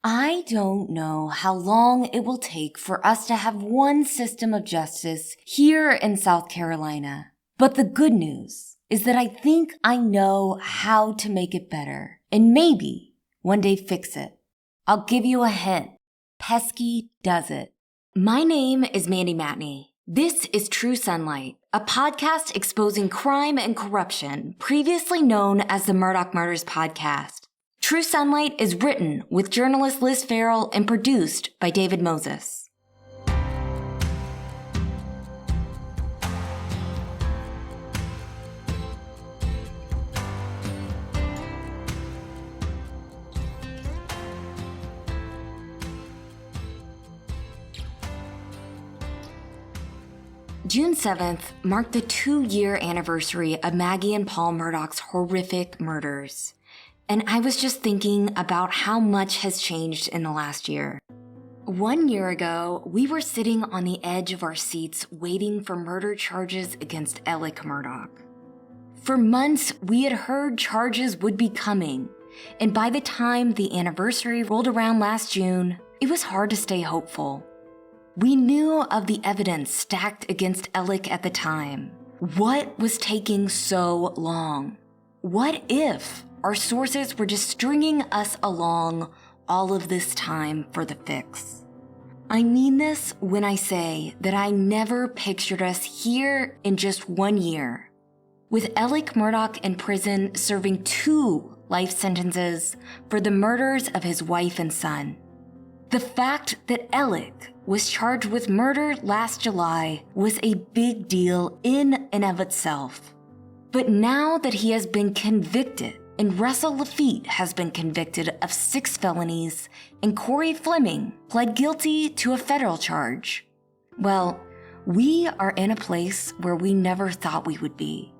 I don't know how long it will take for us to have one system of justice here in South Carolina. But the good news is that I think I know how to make it better and maybe one day fix it. I'll give you a hint. Pesky does it. My name is Mandy Matney. This is True Sunlight, a podcast exposing crime and corruption previously known as the Murdaugh Murders Podcast. True Sunlight is written with journalist Liz Farrell and produced by David Moses. June 7th marked the 2-year anniversary of Maggie and Paul Murdaugh's horrific murders. And I was just thinking about how much has changed in the last year. 1 year ago, we were sitting on the edge of our seats waiting for murder charges against Alex Murdaugh. For months, we had heard charges would be coming, and by the time the anniversary rolled around last June, it was hard to stay hopeful. We knew of the evidence stacked against Alex at the time. What was taking so long? What if our sources were just stringing us along all of this time for the fix? I mean this when I say that I never pictured us here in just 1 year, with Alex Murdaugh in prison serving 2 life sentences for the murders of his wife and son. The fact that Alex was charged with murder last July was a big deal in and of itself. But now that he has been convicted, and Russell Lafitte has been convicted of 6 felonies, and Corey Fleming pled guilty to a federal charge, well, we are in a place where we never thought we would be.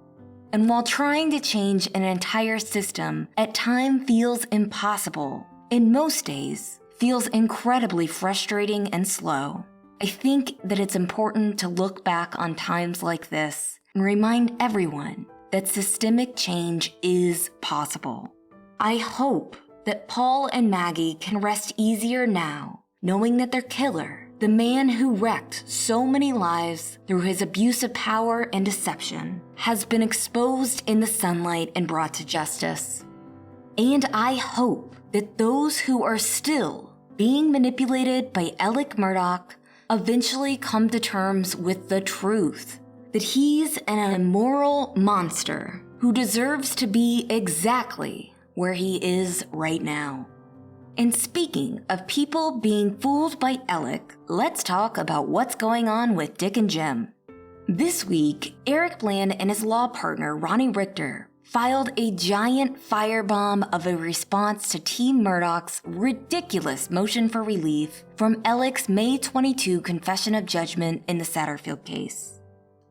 And while trying to change an entire system at times feels impossible, in most days feels incredibly frustrating and slow, I think that it's important to look back on times like this and remind everyone that systemic change is possible. I hope that Paul and Maggie can rest easier now, knowing that their killer, the man who wrecked so many lives through his abuse of power and deception, has been exposed in the sunlight and brought to justice. And I hope that those who are still being manipulated by Alex Murdaugh eventually come to terms with the truth, that he's an immoral monster who deserves to be exactly where he is right now. And speaking of people being fooled by Alex, let's talk about what's going on with Dick and Jim. This week, Eric Bland and his law partner, Ronnie Richter, filed a giant firebomb of a response to Team Murdaugh's ridiculous motion for relief from Alex's May 22 confession of judgment in the Satterfield case.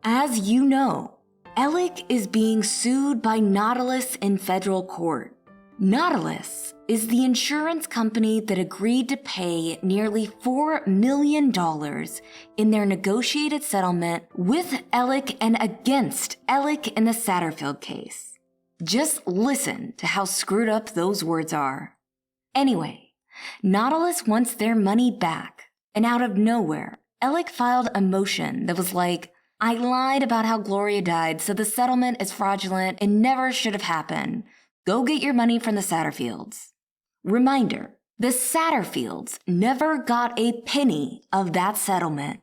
As you know, Alex is being sued by Nautilus in federal court. Nautilus is the insurance company that agreed to pay nearly $4 million in their negotiated settlement with Alex and against Alex in the Satterfield case. Just listen to how screwed up those words are. Anyway, Nautilus wants their money back, and out of nowhere, Alex filed a motion that was like, I lied about how Gloria died, so the settlement is fraudulent and never should have happened. Go get your money from the Satterfields. Reminder, the Satterfields never got a penny of that settlement.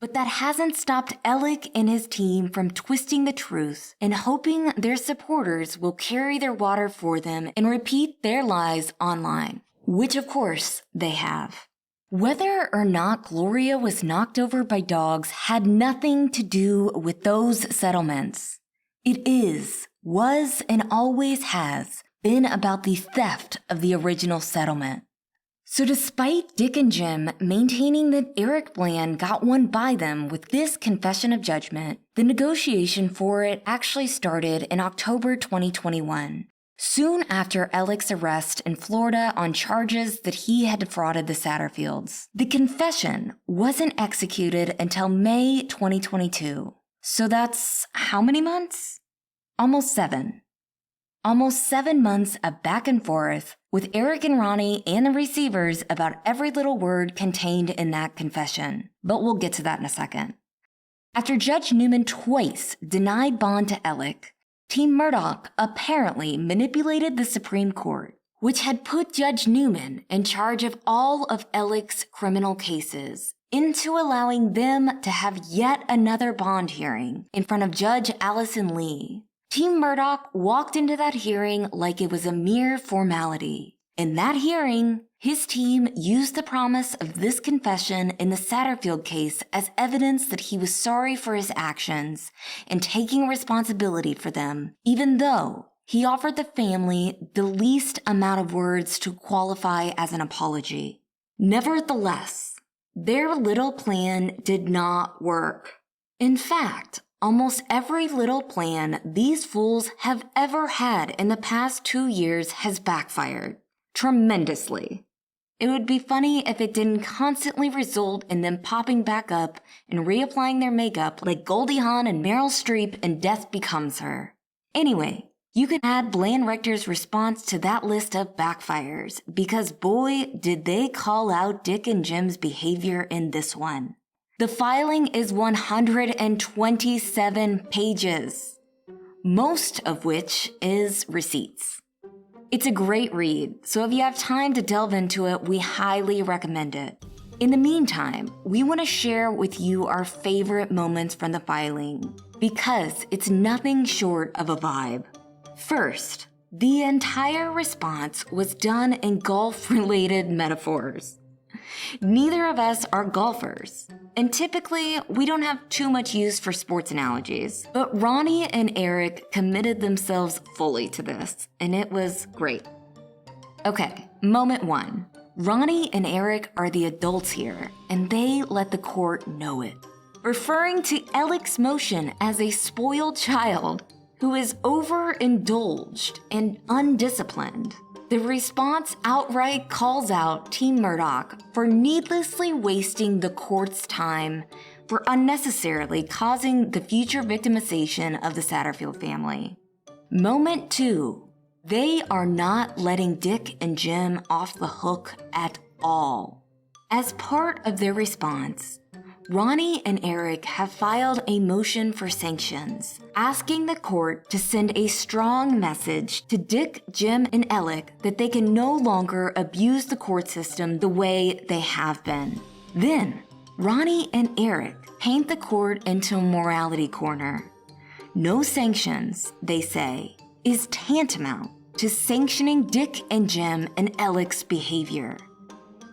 But that hasn't stopped Alex and his team from twisting the truth and hoping their supporters will carry their water for them and repeat their lies online, which of course they have. Whether or not Gloria was knocked over by dogs had nothing to do with those settlements. It was, and always has been about the theft of the original settlement. So despite Dick and Jim maintaining that Eric Bland got one by them with this confession of judgment, the negotiation for it actually started in October 2021, soon after Alex's arrest in Florida on charges that he had defrauded the Satterfields. The confession wasn't executed until May 2022. So that's how many months? Almost 7. Almost 7 months of back and forth with Eric and Ronnie and the receivers about every little word contained in that confession. But we'll get to that in a second. After Judge Newman twice denied bond to Alex, Team Murdaugh apparently manipulated the Supreme Court, which had put Judge Newman in charge of all of Alex's criminal cases, into allowing them to have yet another bond hearing in front of Judge Allison Lee. Team Murdaugh walked into that hearing like it was a mere formality. In that hearing, his team used the promise of this confession in the Satterfield case as evidence that he was sorry for his actions and taking responsibility for them, even though he offered the family the least amount of words to qualify as an apology. Nevertheless, their little plan did not work. In fact, almost every little plan these fools have ever had in the past 2 years has backfired. Tremendously. It would be funny if it didn't constantly result in them popping back up and reapplying their makeup like Goldie Hawn and Meryl Streep in Death Becomes Her. Anyway, you can add Bland Richter's response to that list of backfires, because boy, did they call out Dick and Jim's behavior in this one. The filing is 127 pages, most of which is receipts. It's a great read, so if you have time to delve into it, we highly recommend it. In the meantime, we want to share with you our favorite moments from the filing, because it's nothing short of a vibe. First, the entire response was done in golf-related metaphors. Neither of us are golfers, and typically we don't have too much use for sports analogies, but Ronnie and Eric committed themselves fully to this, and it was great. Okay, moment 1. Ronnie and Eric are the adults here, and they let the court know it. Referring to Alex's motion as a spoiled child who is overindulged and undisciplined, the response outright calls out Team Murdaugh for needlessly wasting the court's time for unnecessarily causing the future victimization of the Satterfield family. Moment 2. They are not letting Dick and Jim off the hook at all. As part of their response, Ronnie and Eric have filed a motion for sanctions, asking the court to send a strong message to Dick, Jim, and Alex that they can no longer abuse the court system the way they have been. Then, Ronnie and Eric paint the court into a morality corner. No sanctions, they say, is tantamount to sanctioning Dick and Jim and Alex's behavior.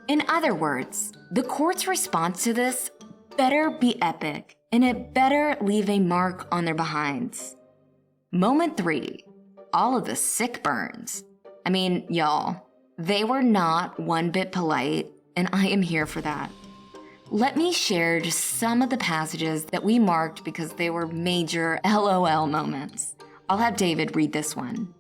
In other words, the court's response to this better be epic, and it better leave a mark on their behinds. Moment 3. All of the sick burns. I mean, y'all, they were not one bit polite, and I am here for that. Let me share just some of the passages that we marked because they were major LOL moments. I'll have David read this one.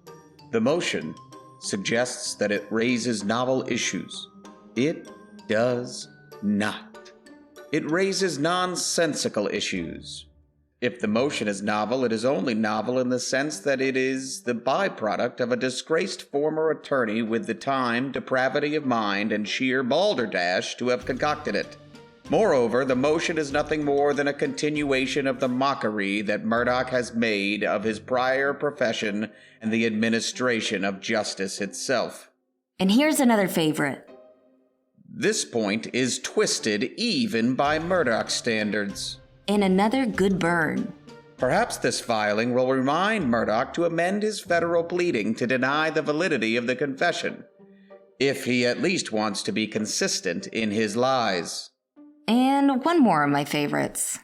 The motion suggests that it raises novel issues. It does not. It raises nonsensical issues. If the motion is novel, it is only novel in the sense that it is the byproduct of a disgraced former attorney with the time, depravity of mind, and sheer balderdash to have concocted it. Moreover, the motion is nothing more than a continuation of the mockery that Murdaugh has made of his prior profession and the administration of justice itself. And here's another favorite. This point is twisted even by Murdaugh standards. And another good burn. Perhaps this filing will remind Murdaugh to amend his federal pleading to deny the validity of the confession, if he at least wants to be consistent in his lies. And one more of my favorites.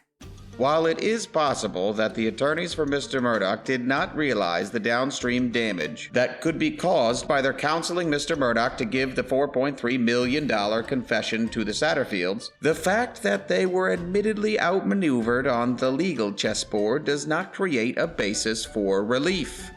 While it is possible that the attorneys for Mr. Murdaugh did not realize the downstream damage that could be caused by their counseling Mr. Murdaugh to give the $4.3 million confession to the Satterfields, the fact that they were admittedly outmaneuvered on the legal chessboard does not create a basis for relief.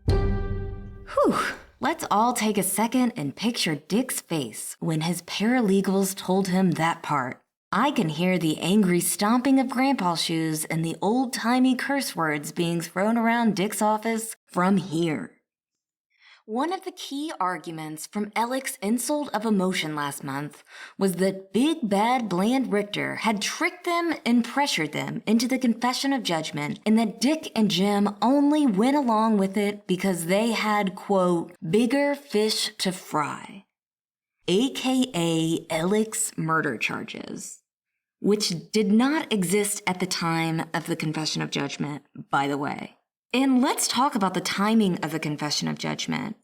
Whew. Let's all take a second and picture Dick's face when his paralegals told him that part. I can hear the angry stomping of Grandpa's shoes and the old-timey curse words being thrown around Dick's office from here. One of the key arguments from Alex's insult of emotion last month was that Big Bad Bland Richter had tricked them and pressured them into the confession of judgment, and that Dick and Jim only went along with it because they had, quote, bigger fish to fry, aka Alex murder charges, which did not exist at the time of the confession of judgment, by the way. And let's talk about the timing of the confession of judgment.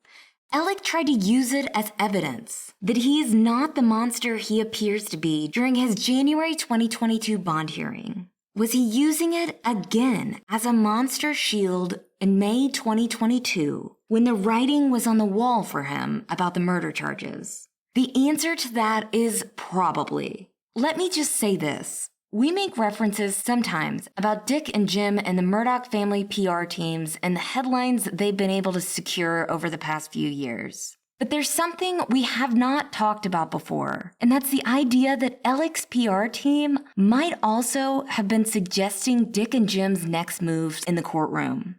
Alec tried to use it as evidence that he is not the monster he appears to be during his January 2022 bond hearing. Was he using it again as a monster shield in May 2022 when the writing was on the wall for him about the murder charges? The answer to that is probably. Let me just say this. We make references sometimes about Dick and Jim and the Murdaugh family PR teams and the headlines they've been able to secure over the past few years. But there's something we have not talked about before, and that's the idea that Alex's PR team might also have been suggesting Dick and Jim's next moves in the courtroom.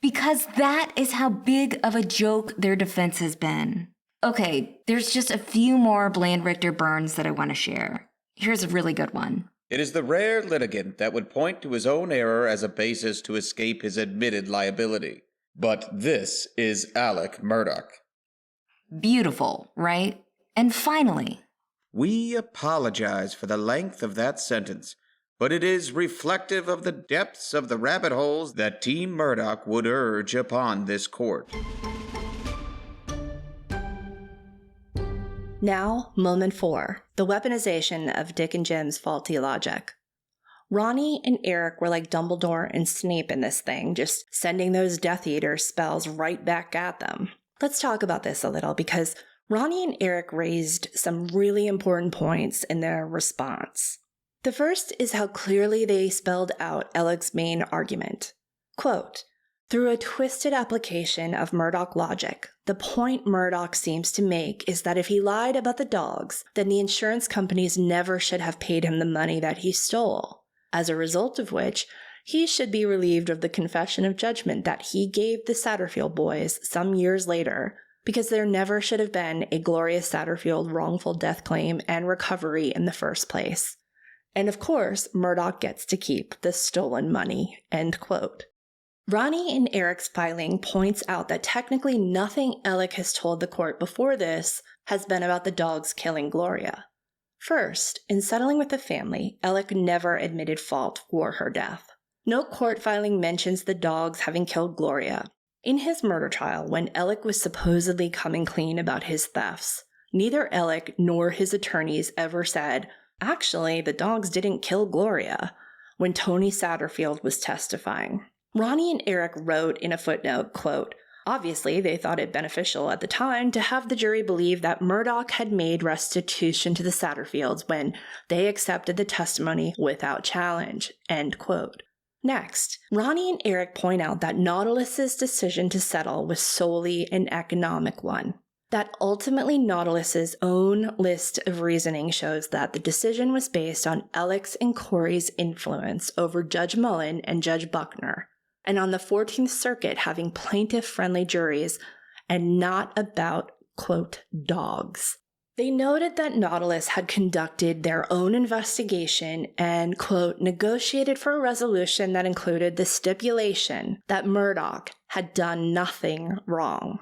Because that is how big of a joke their defense has been. Okay, there's just a few more Bland Richter burns that I want to share. Here's a really good one. It is the rare litigant that would point to his own error as a basis to escape his admitted liability. But this is Alex Murdaugh. Beautiful, right? And finally, we apologize for the length of that sentence, but it is reflective of the depths of the rabbit holes that Team Murdaugh would urge upon this court. Now, moment 4, the weaponization of Dick and Jim's faulty logic. Ronnie and Eric were like Dumbledore and Snape in this thing, just sending those Death Eater spells right back at them. Let's talk about this a little, because Ronnie and Eric raised some really important points in their response. The first is how clearly they spelled out Alex's main argument. Quote, through a twisted application of Murdaugh logic, the point Murdaugh seems to make is that if he lied about the dogs, then the insurance companies never should have paid him the money that he stole, as a result of which he should be relieved of the confession of judgment that he gave the Satterfield boys some years later, because there never should have been a Gloria Satterfield wrongful death claim and recovery in the first place. And of course, Murdaugh gets to keep the stolen money, end quote. Ronnie and Eric's filing points out that technically nothing Alec has told the court before this has been about the dogs killing Gloria. First, in settling with the family, Alec never admitted fault for her death. No court filing mentions the dogs having killed Gloria. In his murder trial, when Alec was supposedly coming clean about his thefts, neither Alec nor his attorneys ever said, actually, the dogs didn't kill Gloria, when Tony Satterfield was testifying. Ronnie and Eric wrote in a footnote, quote, obviously, they thought it beneficial at the time to have the jury believe that Murdaugh had made restitution to the Satterfields when they accepted the testimony without challenge, end quote. Next, Ronnie and Eric point out that Nautilus's decision to settle was solely an economic one. That ultimately Nautilus's own list of reasoning shows that the decision was based on Alex and Corey's influence over Judge Mullen and Judge Buckner, and on the 14th Circuit having plaintiff-friendly juries, and not about, quote, dogs. They noted that Nautilus had conducted their own investigation and, quote, negotiated for a resolution that included the stipulation that Murdaugh had done nothing wrong.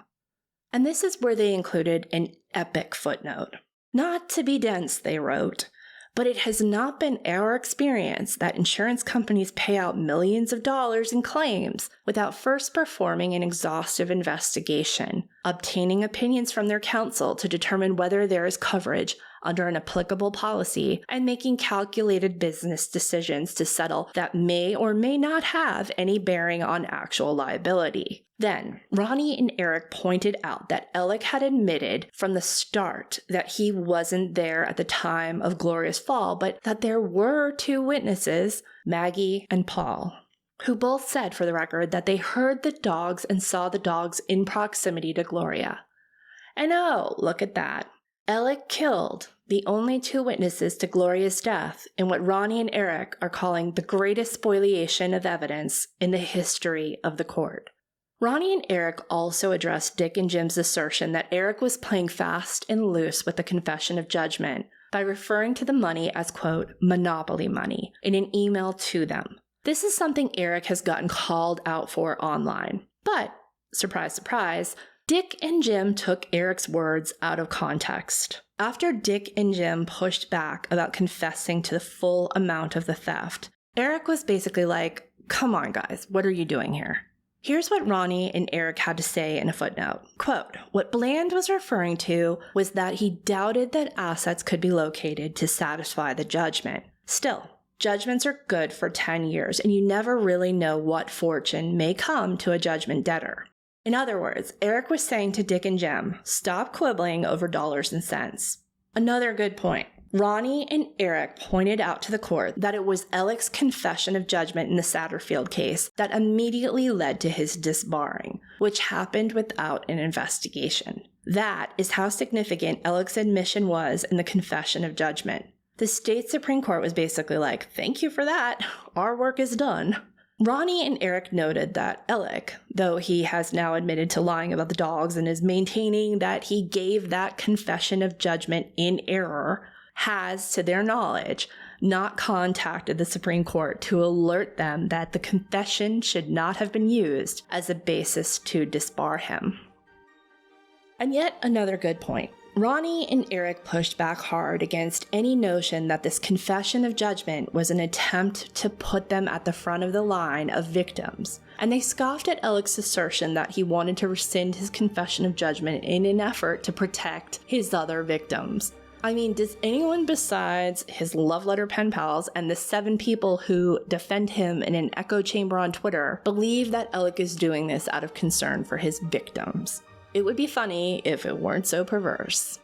And this is where they included an epic footnote. Not to be dense, they wrote, but it has not been our experience that insurance companies pay out millions of dollars in claims without first performing an exhaustive investigation, obtaining opinions from their counsel to determine whether there is coverage under an applicable policy, and making calculated business decisions to settle that may or may not have any bearing on actual liability. Then, Ronnie and Eric pointed out that Alec had admitted from the start that he wasn't there at the time of Gloria's fall, but that there were two witnesses, Maggie and Paul, who both said for the record that they heard the dogs and saw the dogs in proximity to Gloria. And oh, look at that. Alex killed the only two witnesses to Gloria's death in what Ronnie and Eric are calling the greatest spoliation of evidence in the history of the court. Ronnie and Eric also addressed Dick and Jim's assertion that Eric was playing fast and loose with the confession of judgment by referring to the money as, quote, monopoly money in an email to them. This is something Eric has gotten called out for online. But, surprise, surprise, Dick and Jim took Eric's words out of context. After Dick and Jim pushed back about confessing to the full amount of the theft, Eric was basically like, come on guys, what are you doing here? Here's what Ronnie and Eric had to say in a footnote. Quote, what Bland was referring to was that he doubted that assets could be located to satisfy the judgment. Still, judgments are good for 10 years, and you never really know what fortune may come to a judgment debtor. In other words, Eric was saying to Dick and Jim, stop quibbling over dollars and cents. Another good point. Ronnie and Eric pointed out to the court that it was Alex's confession of judgment in the Satterfield case that immediately led to his disbarring, which happened without an investigation. That is how significant Alex's admission was in the confession of judgment. The state Supreme Court was basically like, thank you for that. Our work is done. Ronnie and Eric noted that Alex, though he has now admitted to lying about the dogs and is maintaining that he gave that confession of judgment in error, has, to their knowledge, not contacted the Supreme Court to alert them that the confession should not have been used as a basis to disbar him. And yet another good point. Ronnie and Eric pushed back hard against any notion that this confession of judgment was an attempt to put them at the front of the line of victims, and they scoffed at Alex's assertion that he wanted to rescind his confession of judgment in an effort to protect his other victims. I mean, does anyone besides his love letter pen pals and the 7 people who defend him in an echo chamber on Twitter believe that Alex is doing this out of concern for his victims? It would be funny if it weren't so perverse.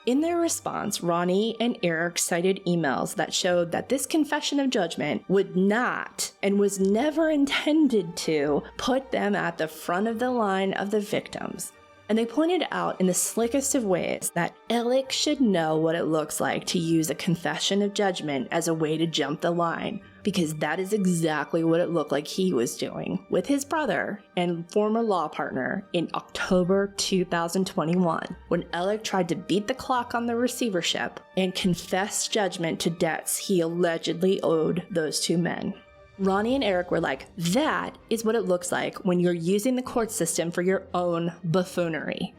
In their response, Ronnie and Eric cited emails that showed that this confession of judgment would not and was never intended to put them at the front of the line of the victims. And they pointed out in the slickest of ways that Alex should know what it looks like to use a confession of judgment as a way to jump the line, because that is exactly what it looked like he was doing with his brother and former law partner in October 2021, when Alex tried to beat the clock on the receivership and confess judgment to debts he allegedly owed those 2 men. Ronnie and Eric were like, that is what it looks like when you're using the court system for your own buffoonery.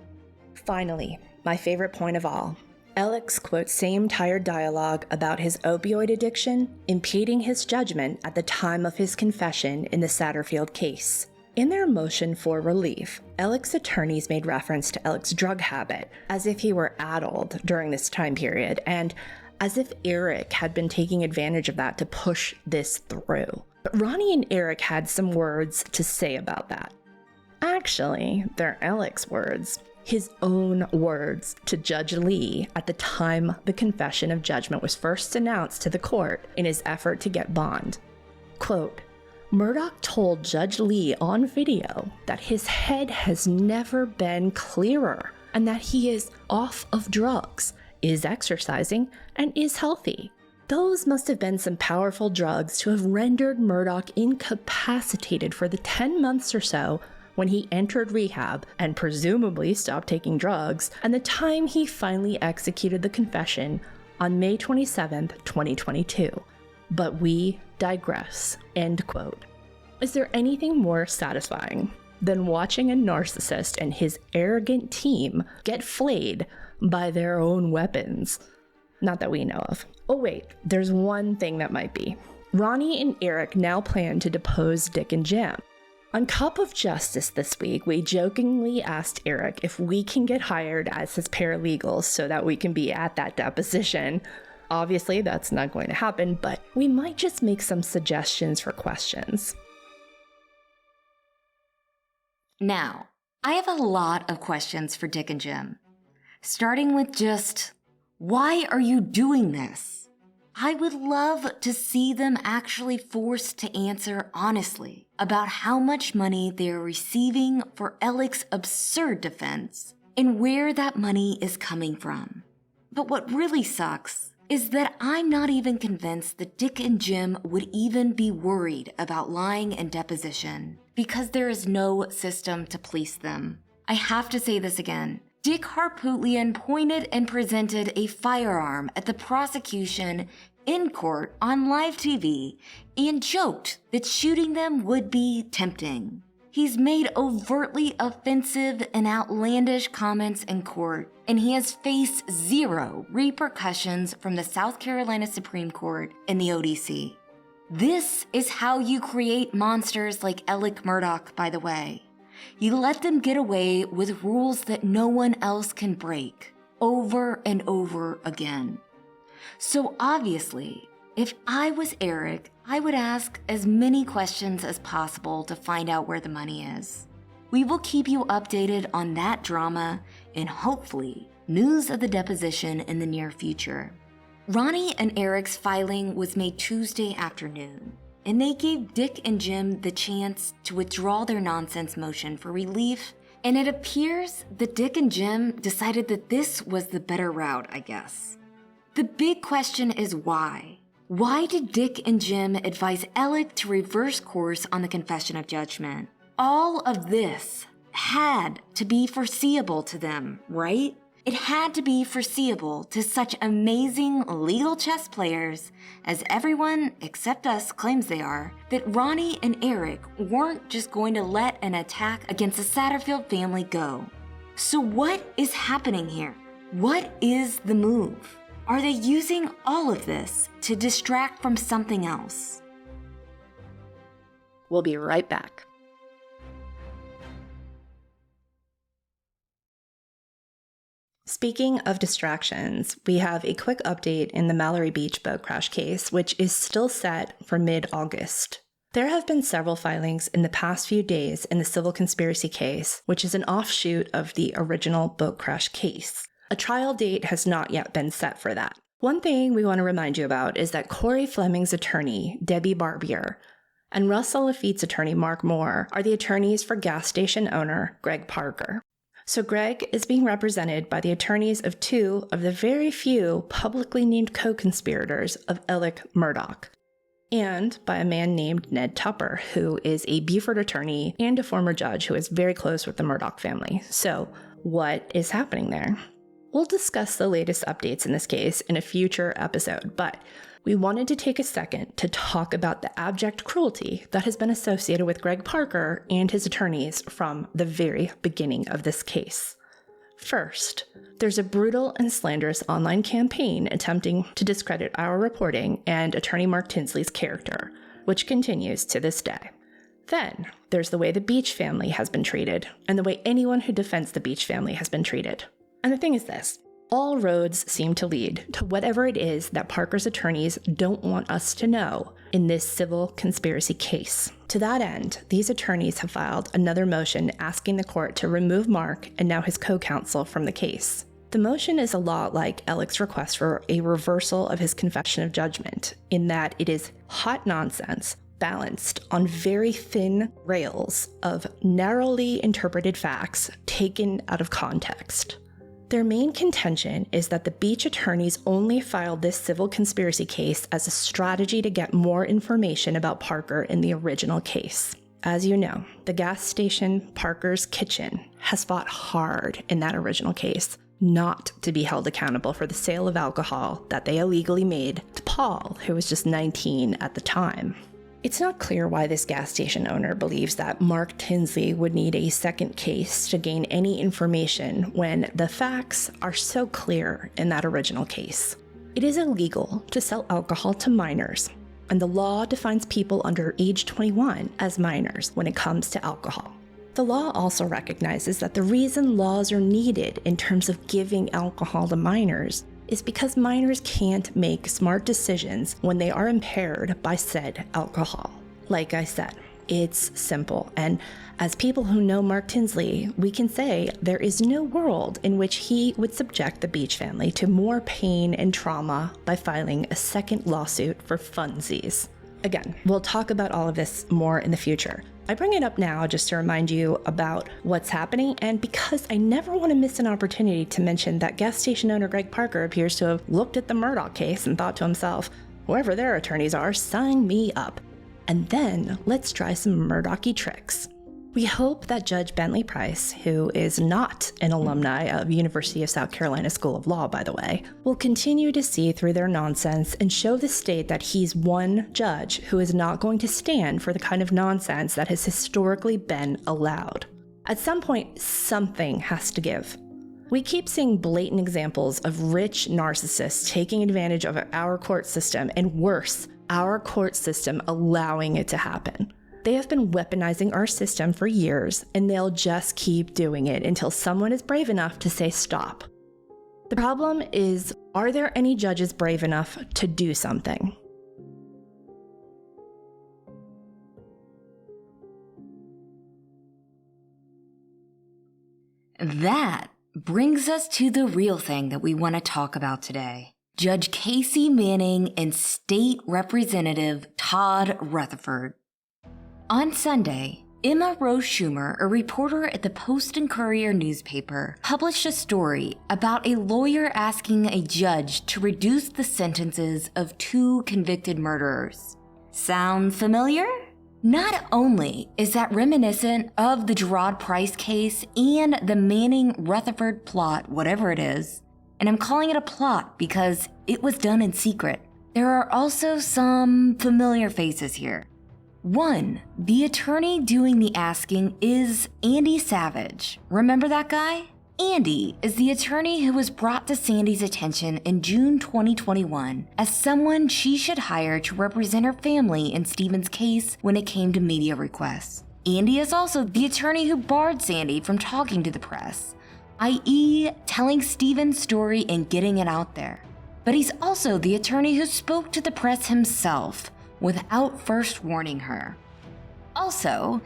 Finally, my favorite point of all. Alex quotes same tired dialogue about his opioid addiction impeding his judgment at the time of his confession in the Satterfield case. In their motion for relief, Alex's attorneys made reference to Alex's drug habit as if he were addled during this time period, and as if Eric had been taking advantage of that to push this through. But Ronnie and Eric had some words to say about that. Actually, they're Alex's words, his own words to Judge Lee at the time the confession of judgment was first announced to the court in his effort to get bond. Quote, Murdaugh told Judge Lee on video that his head has never been clearer and that he is off of drugs, is exercising, and is healthy. Those must have been some powerful drugs to have rendered Murdaugh incapacitated for the 10 months or so when he entered rehab and presumably stopped taking drugs, and the time he finally executed the confession on May 27th, 2022. But we digress. End quote. Is there anything more satisfying than watching a narcissist and his arrogant team get flayed by their own weapons? Not that we know of. Oh wait, there's one thing that might be. Ronnie and Eric now plan to depose Dick and Jim. On Cup of Justice this week, we jokingly asked Eric if we can get hired as his paralegals so that we can be at that deposition. Obviously, that's not going to happen, but we might just make some suggestions for questions. Now, I have a lot of questions for Dick and Jim. Starting with just, why are you doing this? I would love to see them actually forced to answer honestly about how much money they're receiving for Alex's absurd defense and where that money is coming from. But what really sucks is that I'm not even convinced that Dick and Jim would even be worried about lying in deposition because there is no system to police them. I have to say this again. Dick Harpootlian pointed and presented a firearm at the prosecution in court on live TV and joked that shooting them would be tempting. He's made overtly offensive and outlandish comments in court, and he has faced zero repercussions from the South Carolina Supreme Court and the ODC. This is how you create monsters like Alex Murdaugh, by the way. You let them get away with rules that no one else can break, over and over again. So obviously, if I was Eric, I would ask as many questions as possible to find out where the money is. We will keep you updated on that drama and hopefully news of the deposition in the near future. Ronnie and Eric's filing was made Tuesday afternoon, and they gave Dick and Jim the chance to withdraw their nonsense motion for relief, and it appears that Dick and Jim decided that this was the better route, I guess. The big question is why? Why did Dick and Jim advise Alec to reverse course on the confession of judgment? All of this had to be foreseeable to them, right? It had to be foreseeable to such amazing legal chess players, as everyone except us claims they are, that Ronnie and Eric weren't just going to let an attack against the Satterfield family go. So what is happening here? What is the move? Are they using all of this to distract from something else? We'll be right back. Speaking of distractions, we have a quick update in the Mallory Beach boat crash case, which is still set for mid-August. There have been several filings in the past few days in the civil conspiracy case, which is an offshoot of the original boat crash case. A trial date has not yet been set for that. One thing we want to remind you about is that Corey Fleming's attorney, Debbie Barbier, and Russell Lafitte's attorney, Mark Moore, are the attorneys for gas station owner Greg Parker. So Greg is being represented by the attorneys of two of the very few publicly named co-conspirators of Alex Murdaugh, and by a man named Ned Tupper, who is a Beaufort attorney and a former judge who is very close with the Murdaugh family. So what is happening there? We'll discuss the latest updates in this case in a future episode, but we wanted to take a second to talk about the abject cruelty that has been associated with Greg Parker and his attorneys from the very beginning of this case. First, there's a brutal and slanderous online campaign attempting to discredit our reporting and attorney Mark Tinsley's character, which continues to this day. Then, there's the way the Beach family has been treated, and the way anyone who defends the Beach family has been treated. And the thing is this, all roads seem to lead to whatever it is that Parker's attorneys don't want us to know in this civil conspiracy case. To that end, these attorneys have filed another motion asking the court to remove Mark and now his co-counsel from the case. The motion is a lot like Alex's request for a reversal of his confession of judgment, in that it is hot nonsense balanced on very thin rails of narrowly interpreted facts taken out of context. Their main contention is that the Beach attorneys only filed this civil conspiracy case as a strategy to get more information about Parker in the original case. As you know, the gas station Parker's Kitchen has fought hard in that original case not to be held accountable for the sale of alcohol that they illegally made to Paul, who was just 19 at the time. It's not clear why this gas station owner believes that Mark Tinsley would need a second case to gain any information when the facts are so clear in that original case. It is illegal to sell alcohol to minors, and the law defines people under age 21 as minors when it comes to alcohol. The law also recognizes that the reason laws are needed in terms of giving alcohol to minors is because minors can't make smart decisions when they are impaired by said alcohol. Like I said, it's simple, and as people who know Mark Tinsley, we can say there is no world in which he would subject the Beach family to more pain and trauma by filing a second lawsuit for funsies. Again, we'll talk about all of this more in the future. I bring it up now just to remind you about what's happening, and because I never want to miss an opportunity to mention that gas station owner Greg Parker appears to have looked at the Murdaugh case and thought to himself, whoever their attorneys are, sign me up. And then let's try some Murdaugh-y tricks. We hope that Judge Bentley Price, who is not an alumni of University of South Carolina School of Law, by the way, will continue to see through their nonsense and show the state that he's one judge who is not going to stand for the kind of nonsense that has historically been allowed. At some point, something has to give. We keep seeing blatant examples of rich narcissists taking advantage of our court system, and worse, our court system allowing it to happen. They have been weaponizing our system for years, and they'll just keep doing it until someone is brave enough to say stop. The problem is, are there any judges brave enough to do something? That brings us to the real thing that we want to talk about today. Judge Casey Manning and State Representative Todd Rutherford. On Sunday, Emma Rose Schumer, a reporter at the Post and Courier newspaper, published a story about a lawyer asking a judge to reduce the sentences of 2 convicted murderers. Sound familiar? Not only is that reminiscent of the Jeroid Price case and the Manning-Rutherford plot, whatever it is, and I'm calling it a plot because it was done in secret, there are also some familiar faces here. One, the attorney doing the asking is Andy Savage. Remember that guy? Andy is the attorney who was brought to Sandy's attention in June 2021 as someone she should hire to represent her family in Stephen's case when it came to media requests. Andy is also the attorney who barred Sandy from talking to the press, i.e., telling Stephen's story and getting it out there. But he's also the attorney who spoke to the press himself without first warning her. Also,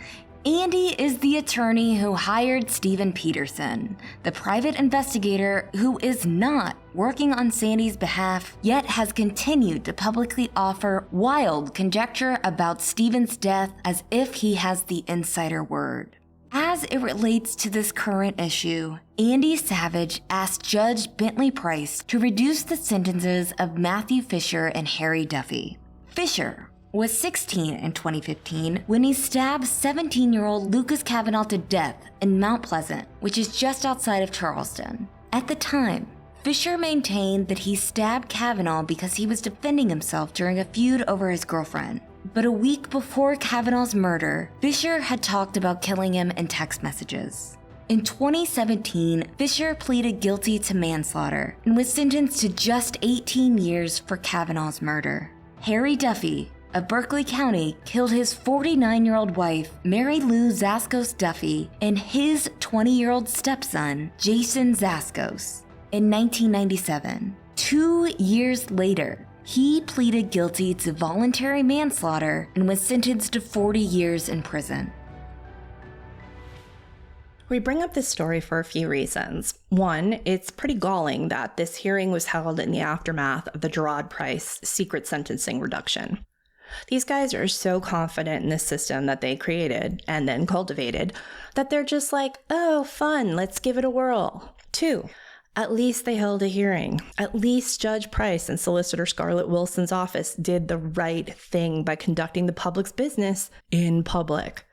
Andy is the attorney who hired Stephen Peterson, the private investigator who is not working on Sandy's behalf, yet has continued to publicly offer wild conjecture about Stephen's death as if he has the insider word. As it relates to this current issue, Andy Savage asked Judge Bentley Price to reduce the sentences of Matthew Fisher and Harry Duffy. Fisher was 16 in 2015 when he stabbed 17-year-old Lucas Kavanaugh to death in Mount Pleasant, which is just outside of Charleston. At the time, Fisher maintained that he stabbed Kavanaugh because he was defending himself during a feud over his girlfriend. But a week before Kavanaugh's murder, Fisher had talked about killing him in text messages. In 2017, Fisher pleaded guilty to manslaughter and was sentenced to just 18 years for Kavanaugh's murder. Harry Duffy of Berkeley County killed his 49-year-old wife, Mary Lou Zaskos Duffy, and his 20-year-old stepson, Jason Zaskos, in 1997. 2 years later, he pleaded guilty to voluntary manslaughter and was sentenced to 40 years in prison. We bring up this story for a few reasons. One, it's pretty galling that this hearing was held in the aftermath of the Jeroid Price secret sentencing reduction. These guys are so confident in this system that they created and then cultivated that they're just like, oh, fun, let's give it a whirl. Two, at least they held a hearing. At least Judge Price and Solicitor Scarlett Wilson's office did the right thing by conducting the public's business in public.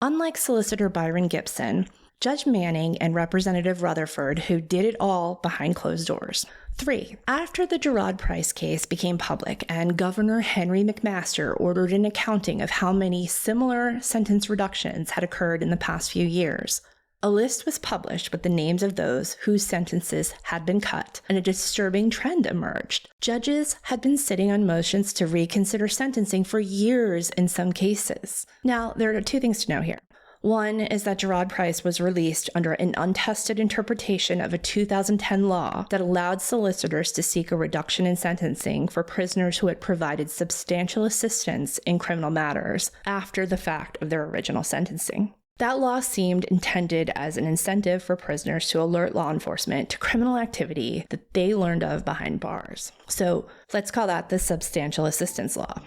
Unlike Solicitor Byron Gibson, Judge Manning and Representative Rutherford, who did it all behind closed doors. 3. After the Jeroid Price case became public and Governor Henry McMaster ordered an accounting of how many similar sentence reductions had occurred in the past few years, a list was published with the names of those whose sentences had been cut, and a disturbing trend emerged. Judges had been sitting on motions to reconsider sentencing for years in some cases. Now, there are 2 things to know here. One is that Jeroid Price was released under an untested interpretation of a 2010 law that allowed solicitors to seek a reduction in sentencing for prisoners who had provided substantial assistance in criminal matters after the fact of their original sentencing. That law seemed intended as an incentive for prisoners to alert law enforcement to criminal activity that they learned of behind bars. So let's call that the substantial assistance law.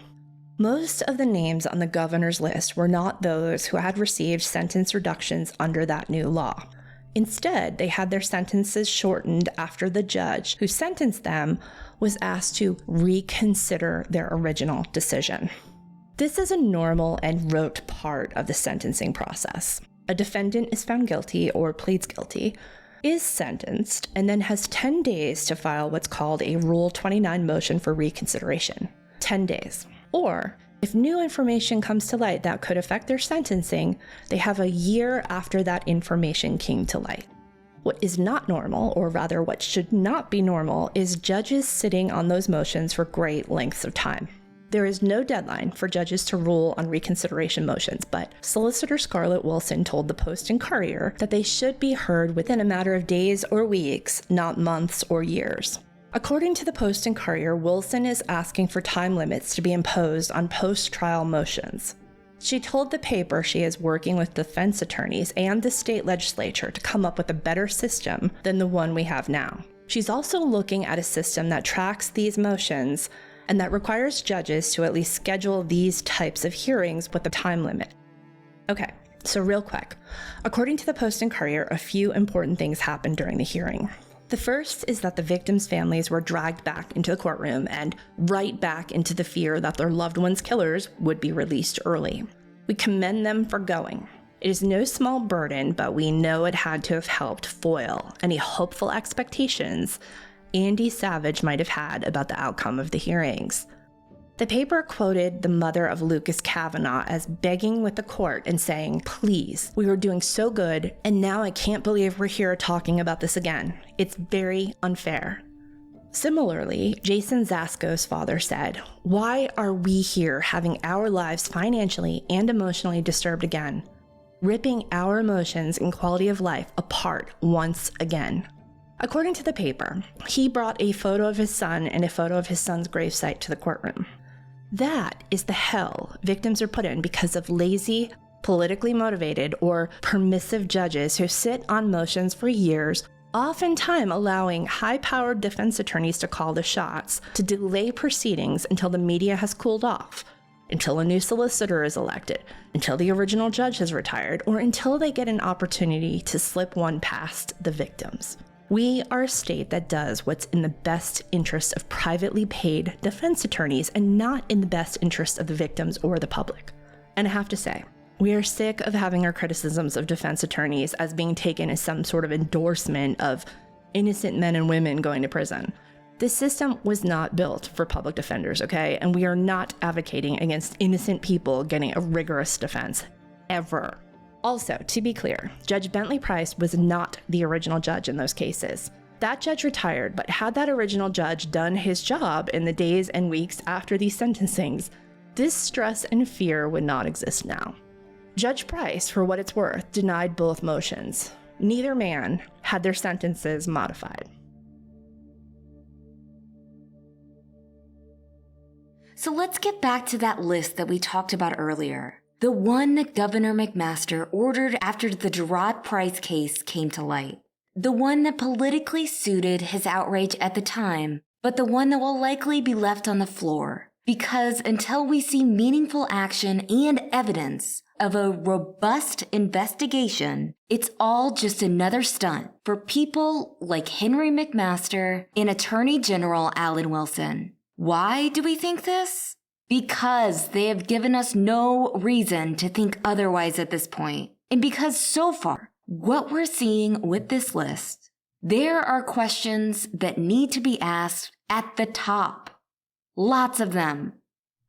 Most of the names on the governor's list were not those who had received sentence reductions under that new law. Instead, they had their sentences shortened after the judge who sentenced them was asked to reconsider their original decision. This is a normal and rote part of the sentencing process. A defendant is found guilty or pleads guilty, is sentenced, and then has 10 days to file what's called a Rule 29 motion for reconsideration. 10 days. Or, if new information comes to light that could affect their sentencing, they have a year after that information came to light. What is not normal, or rather what should not be normal, is judges sitting on those motions for great lengths of time. There is no deadline for judges to rule on reconsideration motions, but Solicitor Scarlett Wilson told the Post and Courier that they should be heard within a matter of days or weeks, not months or years. According to the Post and Courier, Wilson is asking for time limits to be imposed on post-trial motions. She told the paper she is working with defense attorneys and the state legislature to come up with a better system than the one we have now. She's also looking at a system that tracks these motions and that requires judges to at least schedule these types of hearings with a time limit. Okay, so real quick. According to the Post and Courier, a few important things happened during the hearing. The first is that the victims' families were dragged back into the courtroom and right back into the fear that their loved ones' killers would be released early. We commend them for going. It is no small burden, but we know it had to have helped foil any hopeful expectations Andy Savage might have had about the outcome of the hearings. The paper quoted the mother of Lucas Kavanaugh as begging with the court and saying, "Please, we were doing so good, and now I can't believe we're here talking about this again. It's very unfair." Similarly, Jason Zasko's father said, "Why are we here having our lives financially and emotionally disturbed again? Ripping our emotions and quality of life apart once again." According to the paper, he brought a photo of his son and a photo of his son's gravesite to the courtroom. That is the hell victims are put in because of lazy, politically motivated, or permissive judges who sit on motions for years, oftentimes allowing high-powered defense attorneys to call the shots, to delay proceedings until the media has cooled off, until a new solicitor is elected, until the original judge has retired, or until they get an opportunity to slip one past the victims. We are a state that does what's in the best interest of privately paid defense attorneys and not in the best interest of the victims or the public. And I have to say, we are sick of having our criticisms of defense attorneys as being taken as some sort of endorsement of innocent men and women going to prison. This system was not built for public defenders, okay? And we are not advocating against innocent people getting a rigorous defense, ever. Also, to be clear, Judge Bentley Price was not the original judge in those cases. That judge retired, but had that original judge done his job in the days and weeks after these sentencings, this stress and fear would not exist now. Judge Price, for what it's worth, denied both motions. Neither man had their sentences modified. So let's get back to that list that we talked about earlier. The one that Governor McMaster ordered after the Jeroid Price case came to light. The one that politically suited his outrage at the time, but the one that will likely be left on the floor. Because until we see meaningful action and evidence of a robust investigation, it's all just another stunt for people like Henry McMaster and Attorney General Alan Wilson. Why do we think this? Because they have given us no reason to think otherwise at this point. And because so far, what we're seeing with this list, there are questions that need to be asked at the top. Lots of them.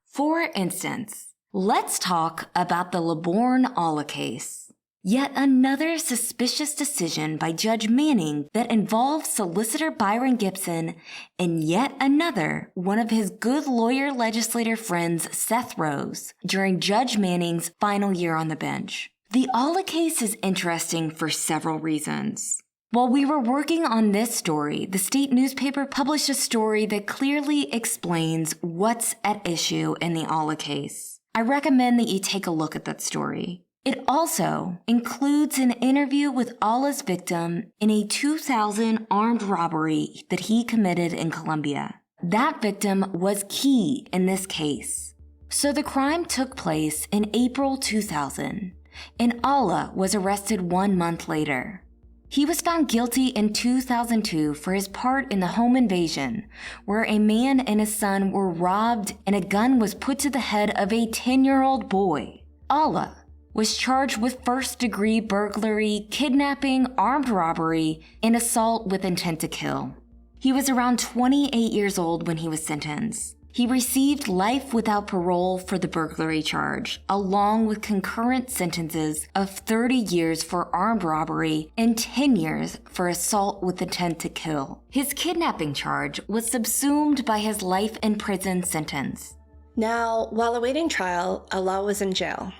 For instance, let's talk about the LeBourne-Alla case. Yet another suspicious decision by Judge Manning that involves Solicitor Byron Gibson and yet another one of his good lawyer legislator friends, Seth Rose, during Judge Manning's final year on the bench. The Alla case is interesting for several reasons. While we were working on this story, the state newspaper published a story that clearly explains what's at issue in the Alla case. I recommend that you take a look at that story. It also includes an interview with Alla's victim in a 2000 armed robbery that he committed in Colombia. That victim was key in this case. So the crime took place in April 2000, and Allah was arrested 1 month later. He was found guilty in 2002 for his part in the home invasion, where a man and his son were robbed and a gun was put to the head of a 10-year-old boy. Allah was charged with first-degree burglary, kidnapping, armed robbery, and assault with intent to kill. He was around 28 years old when he was sentenced. He received life without parole for the burglary charge, along with concurrent sentences of 30 years for armed robbery and 10 years for assault with intent to kill. His kidnapping charge was subsumed by his life in prison sentence. Now, while awaiting trial, Allah was in jail.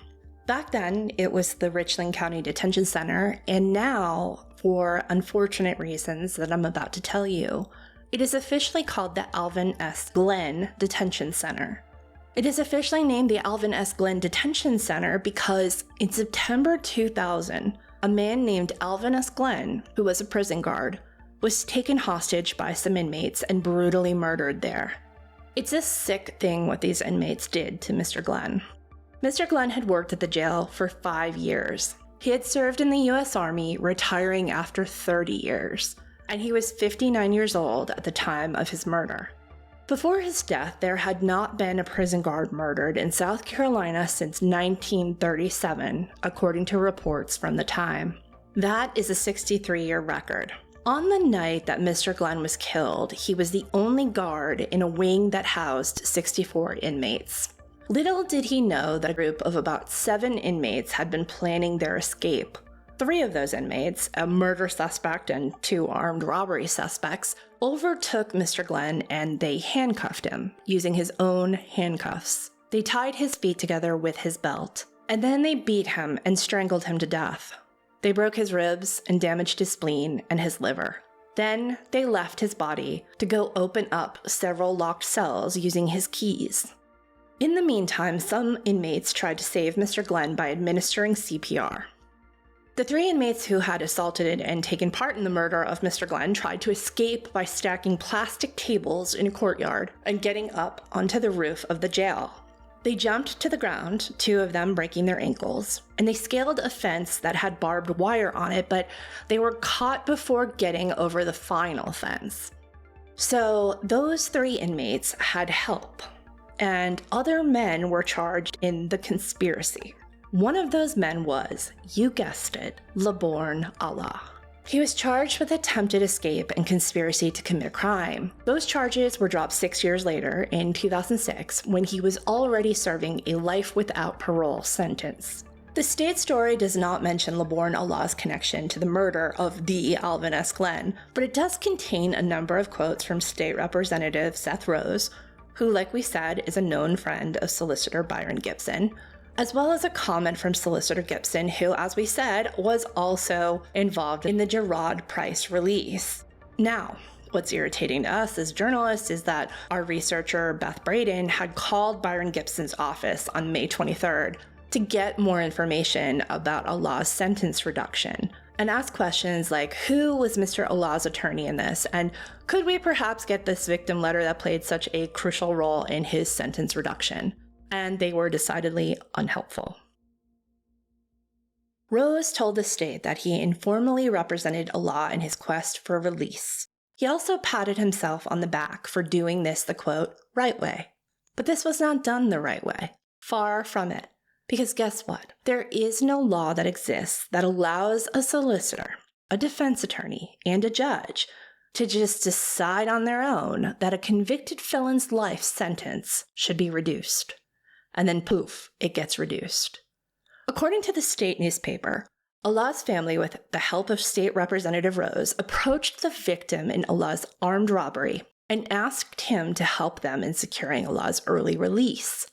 Back then, it was the Richland County Detention Center, and now, for unfortunate reasons that I'm about to tell you, it is officially called the Alvin S. Glenn Detention Center. It is officially named the Alvin S. Glenn Detention Center because in September 2000, a man named Alvin S. Glenn, who was a prison guard, was taken hostage by some inmates and brutally murdered there. It's a sick thing what these inmates did to Mr. Glenn. Mr. Glenn had worked at the jail for 5 years. He had served in the U.S. Army, retiring after 30 years, and he was 59 years old at the time of his murder. Before his death, there had not been a prison guard murdered in South Carolina since 1937, according to reports from the time. That is a 63-year record. On the night that Mr. Glenn was killed, he was the only guard in a wing that housed 64 inmates. Little did he know that a group of about 7 inmates had been planning their escape. 3 of those inmates, a murder suspect and 2 armed robbery suspects, overtook Mr. Glenn and they handcuffed him using his own handcuffs. They tied his feet together with his belt, and then they beat him and strangled him to death. They broke his ribs and damaged his spleen and his liver. Then they left his body to go open up several locked cells using his keys. In the meantime, some inmates tried to save Mr. Glenn by administering CPR. The 3 inmates who had assaulted and taken part in the murder of Mr. Glenn tried to escape by stacking plastic tables in a courtyard and getting up onto the roof of the jail. They jumped to the ground, 2 of them breaking their ankles, and they scaled a fence that had barbed wire on it, but they were caught before getting over the final fence. So those 3 inmates had help, and other men were charged in the conspiracy. One of those men was, you guessed it, LeBorn Allah. He was charged with attempted escape and conspiracy to commit crime. Those charges were dropped 6 years later, in 2006, when he was already serving a life without parole sentence. The state story does not mention LeBorn Allah's connection to the murder of the Alvin S. Glenn, but it does contain a number of quotes from State Representative Seth Rose, who, like we said, is a known friend of Solicitor Byron Gibson, as well as a comment from Solicitor Gibson, who, as we said, was also involved in the Jeroid Price release. Now, what's irritating to us as journalists is that our researcher, Beth Braden, had called Byron Gibson's office on May 23rd to get more information about Allah's sentence reduction and ask questions like, who was Mr. Allah's attorney in this? And could we perhaps get this victim letter that played such a crucial role in his sentence reduction? And they were decidedly unhelpful. Rose told the state that he informally represented Allah in his quest for release. He also patted himself on the back for doing this the, quote, right way. But this was not done the right way. Far from it. Because guess what? There is no law that exists that allows a solicitor, a defense attorney, and a judge to just decide on their own that a convicted felon's life sentence should be reduced. And then poof, it gets reduced. According to the state newspaper, Allah's family, with the help of State Representative Rose, approached the victim in Allah's armed robbery and asked him to help them in securing Allah's early release.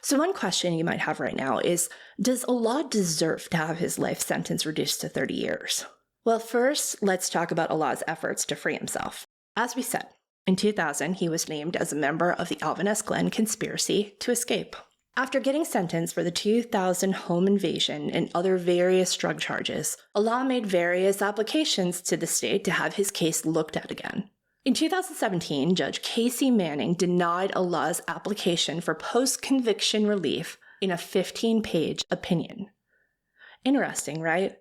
So one question you might have right now is, does Allah deserve to have his life sentence reduced to 30 years? Well, first, let's talk about Allah's efforts to free himself. As we said, in 2000, he was named as a member of the Alvin S. Glenn conspiracy to escape. After getting sentenced for the 2000 home invasion and other various drug charges, Allah made various applications to the state to have his case looked at again. In 2017, Judge Casey Manning denied Allah's application for post-conviction relief in a 15-page opinion. Interesting, right?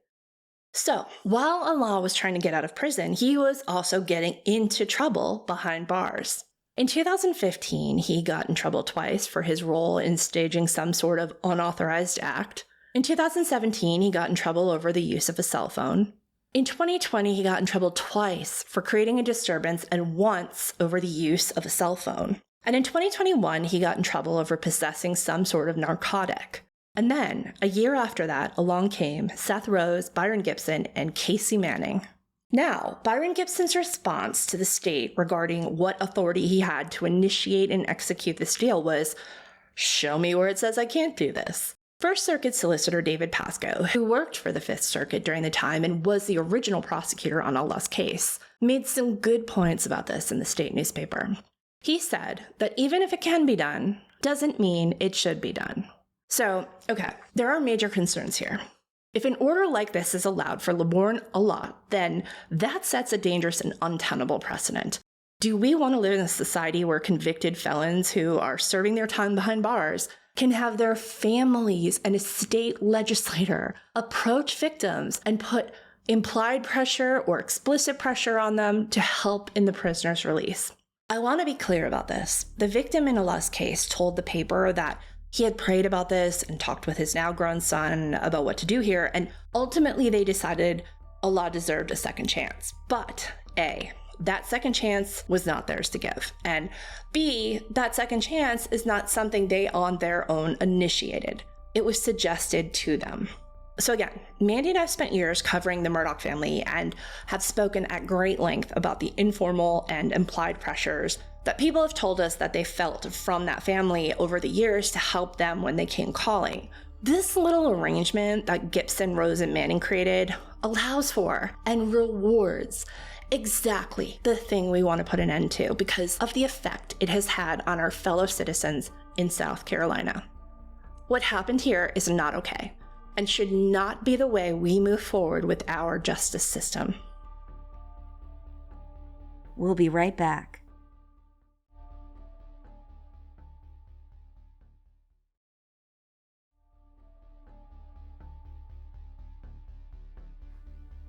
So, while Allah was trying to get out of prison, he was also getting into trouble behind bars. In 2015, he got in trouble twice for his role in staging some sort of unauthorized act. In 2017, he got in trouble over the use of a cell phone. In 2020, he got in trouble twice for creating a disturbance and once over the use of a cell phone. And in 2021, he got in trouble over possessing some sort of narcotic. And then, a year after that, along came Seth Rose, Byron Gibson, and Casey Manning. Now, Byron Gibson's response to the state regarding what authority he had to initiate and execute this deal was, "Show me where it says I can't do this." First Circuit solicitor David Pascoe, who worked for the Fifth Circuit during the time and was the original prosecutor on Allah's case, made some good points about this in the state newspaper. He said that even if it can be done, doesn't mean it should be done. So, okay, there are major concerns here. If an order like this is allowed for Laborn Allah, then that sets a dangerous and untenable precedent. Do we want to live in a society where convicted felons who are serving their time behind bars can have their families and a state legislator approach victims and put implied pressure or explicit pressure on them to help in the prisoner's release? I want to be clear about this. The victim in Allah's case told the paper that he had prayed about this and talked with his now-grown son about what to do here, and ultimately they decided Allah deserved a second chance. But A, that second chance was not theirs to give, and B, that second chance is not something they on their own initiated. It was suggested to them. So again, Mandy and I have spent years covering the Murdaugh family and have spoken at great length about the informal and implied pressures that people have told us that they felt from that family over the years to help them when they came calling. This little arrangement that Gibson, Rose, and Manning created allows for and rewards exactly the thing we want to put an end to because of the effect it has had on our fellow citizens in South Carolina. What happened here is not okay and should not be the way we move forward with our justice system. We'll be right back.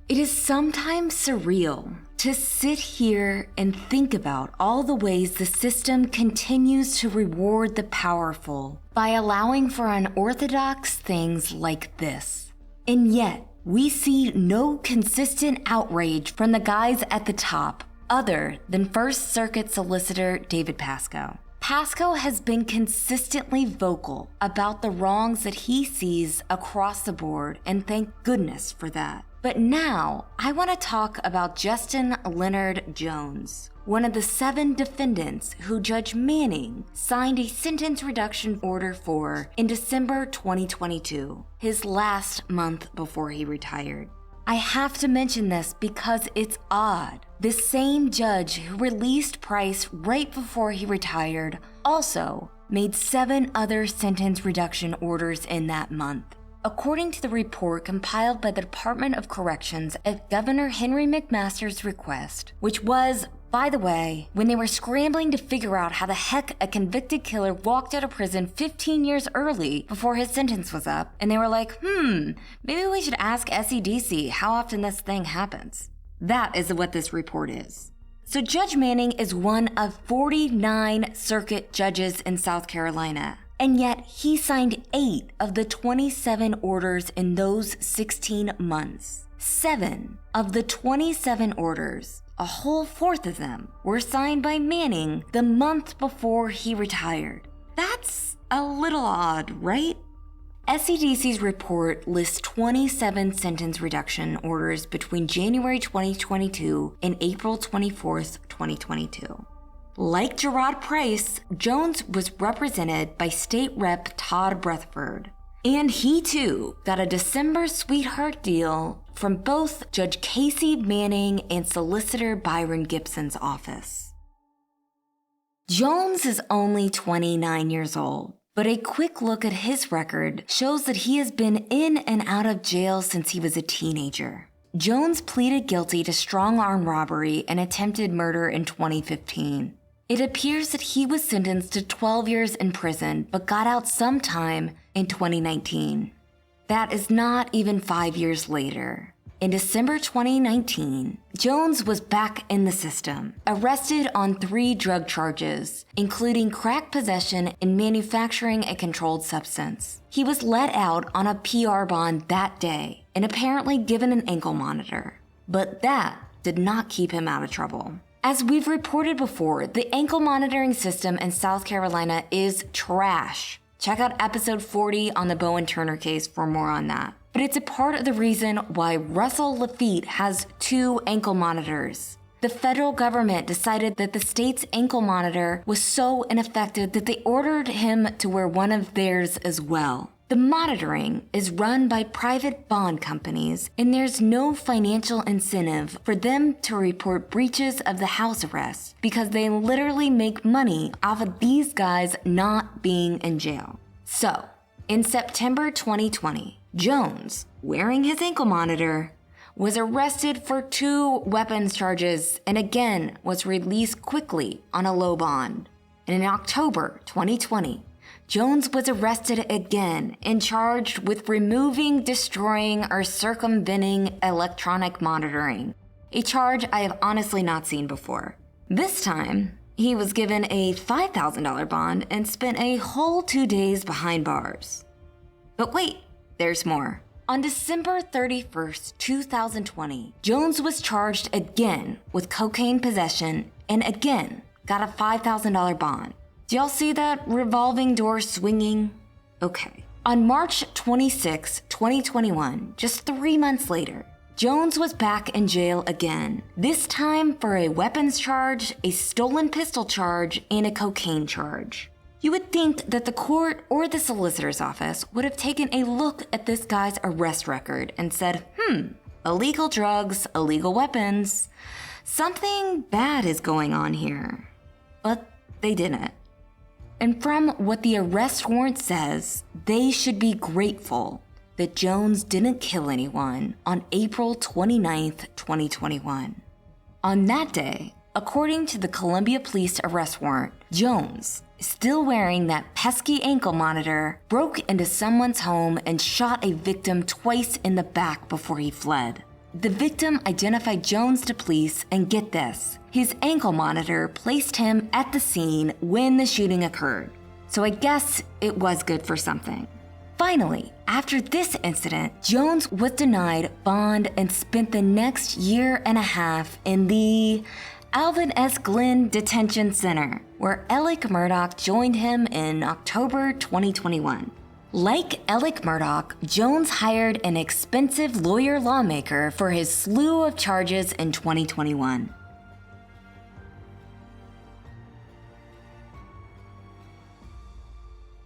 It is sometimes surreal to sit here and think about all the ways the system continues to reward the powerful by allowing for unorthodox things like this. And yet, we see no consistent outrage from the guys at the top other than First Circuit solicitor David Pascoe. Pascoe has been consistently vocal about the wrongs that he sees across the board, and thank goodness for that. But now, I want to talk about Justin Leonard Jones, one of the 7 defendants who Judge Manning signed a sentence reduction order for in December 2022, his last month before he retired. I have to mention this because it's odd. The same judge who released Price right before he retired also made 7 other sentence reduction orders in that month. According to the report compiled by the Department of Corrections at Governor Henry McMaster's request, which was, by the way, when they were scrambling to figure out how the heck a convicted killer walked out of prison 15 years early before his sentence was up, and they were like, maybe we should ask SEDC how often this thing happens. That is what this report is. So Judge Manning is one of 49 circuit judges in South Carolina. And yet, he signed 8 of the 27 orders in those 16 months. 7 of the 27 orders, a whole 4th of them, were signed by Manning the month before he retired. That's a little odd, right? SEDC's report lists 27 sentence reduction orders between January 2022 and April 24th, 2022. Like Jeroid Price, Jones was represented by State Rep Todd Rutherford. And he too got a December sweetheart deal from both Judge Casey Manning and Solicitor Byron Gibson's office. Jones is only 29 years old, but a quick look at his record shows that he has been in and out of jail since he was a teenager. Jones pleaded guilty to strong-arm robbery and attempted murder in 2015. It appears that he was sentenced to 12 years in prison but got out sometime in 2019. That is not even 5 years later. In December 2019, Jones was back in the system, arrested on 3 drug charges, including crack possession and manufacturing a controlled substance. He was let out on a PR bond that day and apparently given an ankle monitor. But that did not keep him out of trouble. As we've reported before, the ankle monitoring system in South Carolina is trash. Check out episode 40 on the Bowen Turner case for more on that. But it's a part of the reason why Russell Laffitte has 2 ankle monitors. The federal government decided that the state's ankle monitor was so ineffective that they ordered him to wear one of theirs as well. The monitoring is run by private bond companies, and there's no financial incentive for them to report breaches of the house arrest because they literally make money off of these guys not being in jail. So, in September 2020, Jones, wearing his ankle monitor, was arrested for 2 weapons charges and again was released quickly on a low bond. And in October 2020, Jones was arrested again and charged with removing, destroying, or circumventing electronic monitoring, a charge I have honestly not seen before. This time, he was given a $5,000 bond and spent a whole 2 days behind bars. But wait, there's more. On December 31st, 2020, Jones was charged again with cocaine possession and again got a $5,000 bond. Do y'all see that revolving door swinging? Okay. On March 26, 2021, just 3 months later, Jones was back in jail again, this time for a weapons charge, a stolen pistol charge, and a cocaine charge. You would think that the court or the solicitor's office would have taken a look at this guy's arrest record and said, illegal drugs, illegal weapons, something bad is going on here. But they didn't. And from what the arrest warrant says, they should be grateful that Jones didn't kill anyone on April 29th, 2021. On that day, according to the Columbia Police arrest warrant, Jones, still wearing that pesky ankle monitor, broke into someone's home and shot a victim twice in the back before he fled. The victim identified Jones to police, and get this, his ankle monitor placed him at the scene when the shooting occurred. So I guess it was good for something. Finally, after this incident, Jones was denied bond and spent the next year and a half in the Alvin S. Glenn Detention Center, where Alex Murdaugh joined him in October 2021. Like Alex Murdaugh, Jones hired an expensive lawyer lawmaker for his slew of charges in 2021.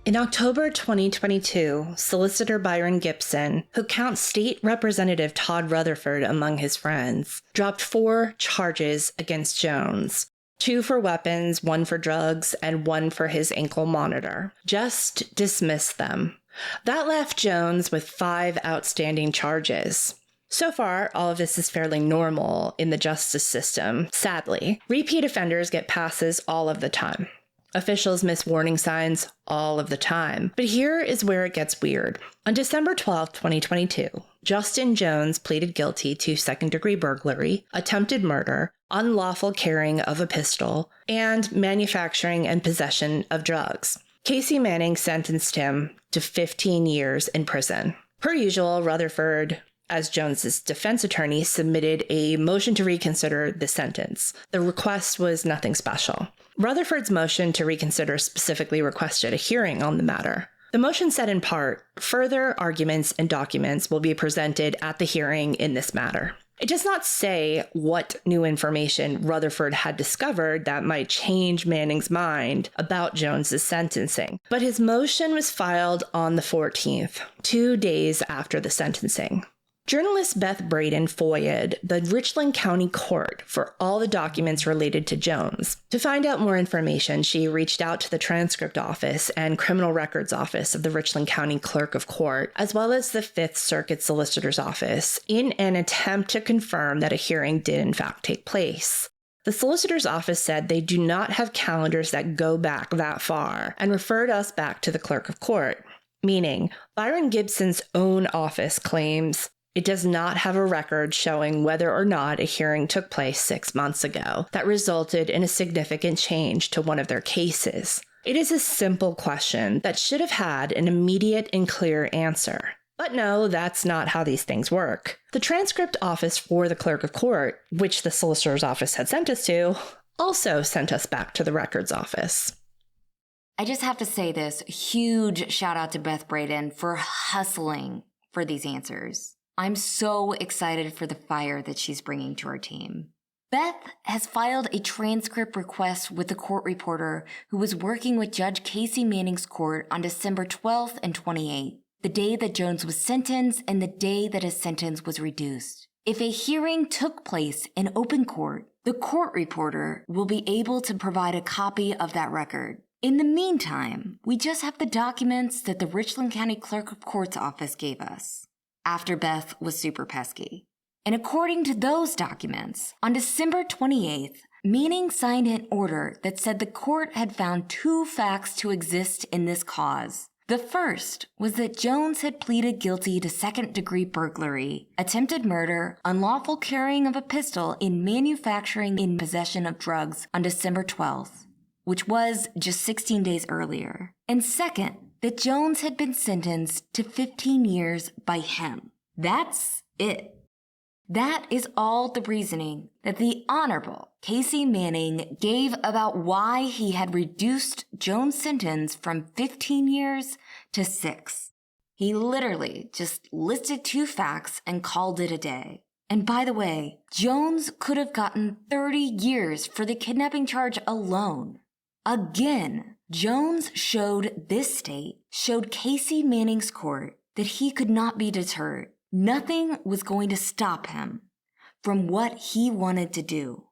In October 2022, Solicitor Byron Gibson, who counts State Representative Todd Rutherford among his friends, dropped 4 charges against Jones. 2 for weapons, 1 for drugs, and 1 for his ankle monitor. Just dismissed them. That left Jones with 5 outstanding charges. So far, all of this is fairly normal in the justice system. Sadly, repeat offenders get passes all of the time. Officials miss warning signs all of the time. But here is where it gets weird. On December 12, 2022, Justin Jones pleaded guilty to second-degree burglary, attempted murder, unlawful carrying of a pistol, and manufacturing and possession of drugs. Casey Manning sentenced him to 15 years in prison. Per usual, Rutherford, as Jones's defense attorney, submitted a motion to reconsider the sentence. The request was nothing special. Rutherford's motion to reconsider specifically requested a hearing on the matter. The motion said in part, further arguments and documents will be presented at the hearing in this matter. It does not say what new information Rutherford had discovered that might change Manning's mind about Jones's sentencing, but his motion was filed on the 14th, 2 days after the sentencing. Journalist Beth Braden FOIA'd the Richland County Court for all the documents related to Jones. To find out more information, she reached out to the transcript office and criminal records office of the Richland County Clerk of Court, as well as the Fifth Circuit Solicitor's Office, in an attempt to confirm that a hearing did in fact take place. The solicitor's office said they do not have calendars that go back that far and referred us back to the clerk of court, meaning Byron Gibson's own office claims it does not have a record showing whether or not a hearing took place 6 months ago that resulted in a significant change to one of their cases. It is a simple question that should have had an immediate and clear answer. But no, that's not how these things work. The transcript office for the clerk of court, which the solicitor's office had sent us to, also sent us back to the records office. I just have to say this huge shout out to Beth Braden for hustling for these answers. I'm so excited for the fire that she's bringing to our team. Beth has filed a transcript request with the court reporter who was working with Judge Casey Manning's court on December 12th and 28th, the day that Jones was sentenced and the day that his sentence was reduced. If a hearing took place in open court, the court reporter will be able to provide a copy of that record. In the meantime, we just have the documents that the Richland County Clerk of Court's office gave us, after Beth was super pesky. And according to those documents, on December 28th, Manning signed an order that said the court had found 2 facts to exist in this cause. The first was that Jones had pleaded guilty to second-degree burglary, attempted murder, unlawful carrying of a pistol, and manufacturing in possession of drugs on December 12th, which was just 16 days earlier. And second, that Jones had been sentenced to 15 years by him. That's it. That is all the reasoning that the Honorable Casey Manning gave about why he had reduced Jones' sentence from 15 years to 6. He literally just listed 2 facts and called it a day. And by the way, Jones could have gotten 30 years for the kidnapping charge alone. Again, Jones showed Casey Manning's court that he could not be deterred. Nothing was going to stop him from what he wanted to do.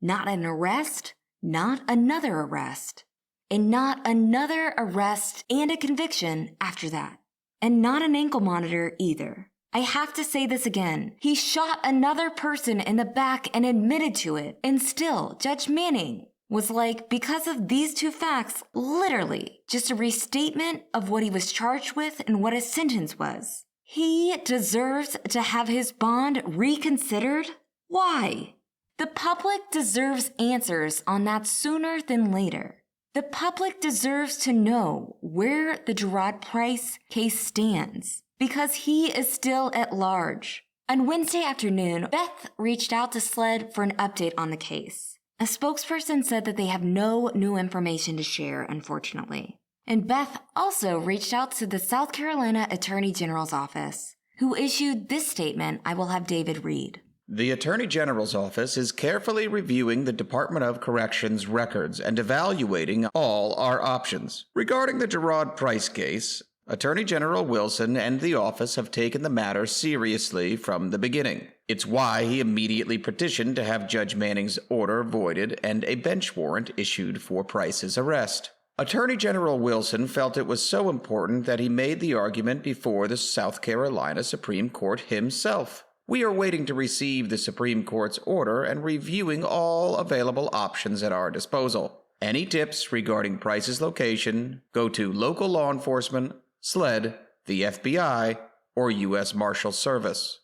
Not an arrest, not another arrest, and not another arrest and a conviction after that. And not an ankle monitor either. I have to say this again. He shot another person in the back and admitted to it. And still, Judge Manning was like, because of these 2 facts, literally just a restatement of what he was charged with and what his sentence was. He deserves to have his bond reconsidered? Why? The public deserves answers on that sooner than later. The public deserves to know where the Jeroid Price case stands, because he is still at large. On Wednesday afternoon, Beth reached out to SLED for an update on the case. A spokesperson said that they have no new information to share, unfortunately. And Beth also reached out to the South Carolina Attorney General's office, who issued this statement I will have David read. The Attorney General's office is carefully reviewing the Department of Corrections records and evaluating all our options. Regarding the Jeroid Price case, Attorney General Wilson and the office have taken the matter seriously from the beginning. It's why he immediately petitioned to have Judge Manning's order voided and a bench warrant issued for Price's arrest. Attorney General Wilson felt it was so important that he made the argument before the South Carolina Supreme Court himself. We are waiting to receive the Supreme Court's order and reviewing all available options at our disposal. Any tips regarding Price's location, go to local law enforcement, SLED, the FBI, or U.S. Marshal Service.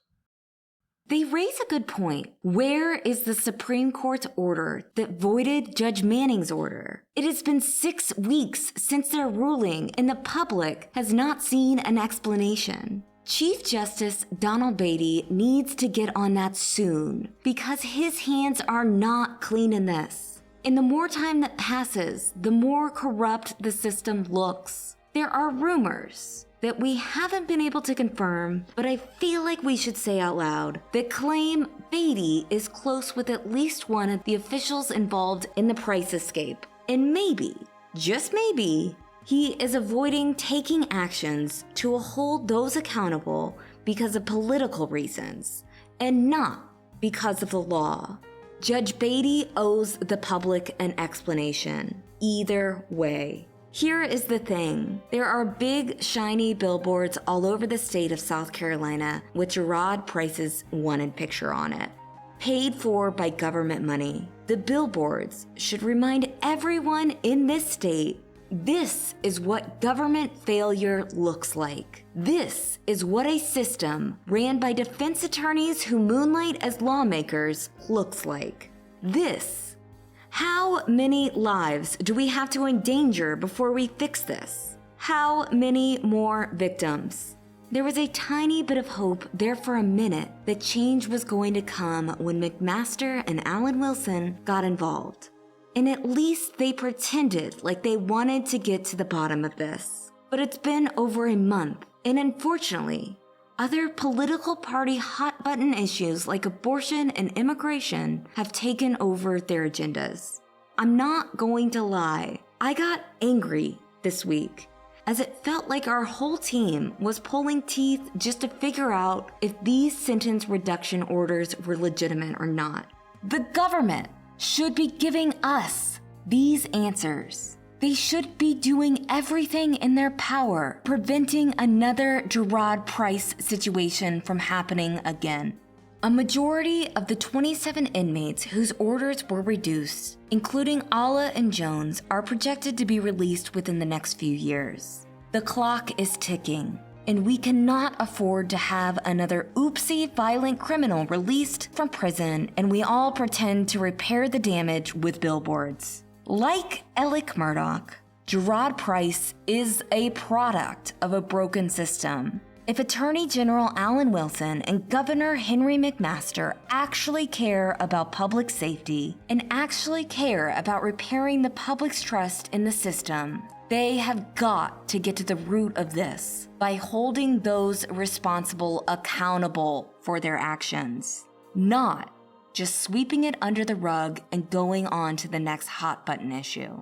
They raise a good point. Where is the Supreme Court's order that voided Judge Manning's order? It has been 6 weeks since their ruling, and the public has not seen an explanation. Chief Justice Donald Beatty needs to get on that soon, because his hands are not clean in this. And the more time that passes, the more corrupt the system looks. There are rumors that we haven't been able to confirm, but I feel like we should say out loud, that claim Beatty is close with at least one of the officials involved in the Price escape. And maybe, just maybe, he is avoiding taking actions to hold those accountable because of political reasons and not because of the law. Judge Beatty owes the public an explanation. Either way. Here is the thing. There are big, shiny billboards all over the state of South Carolina with Jeroid Price's wanted picture on it. Paid for by government money. The billboards should remind everyone in this state, this is what government failure looks like. This is what a system ran by defense attorneys who moonlight as lawmakers looks like. How many lives do we have to endanger before we fix this? How many more victims? There was a tiny bit of hope there for a minute that change was going to come when McMaster and Alan Wilson got involved. And at least they pretended like they wanted to get to the bottom of this. But it's been over a month, and unfortunately, other political party hot-button issues like abortion and immigration have taken over their agendas. I'm not going to lie, I got angry this week, as it felt like our whole team was pulling teeth just to figure out if these sentence reduction orders were legitimate or not. The government should be giving us these answers. They should be doing everything in their power, preventing another Jeroid Price situation from happening again. A majority of the 27 inmates whose orders were reduced, including Alla and Jones, are projected to be released within the next few years. The clock is ticking, and we cannot afford to have another oopsie violent criminal released from prison and we all pretend to repair the damage with billboards. Like Alex Murdaugh, Jeroid Price is a product of a broken system. If Attorney General Alan Wilson and Governor Henry McMaster actually care about public safety and actually care about repairing the public's trust in the system, they have got to get to the root of this by holding those responsible accountable for their actions, not just sweeping it under the rug and going on to the next hot button issue.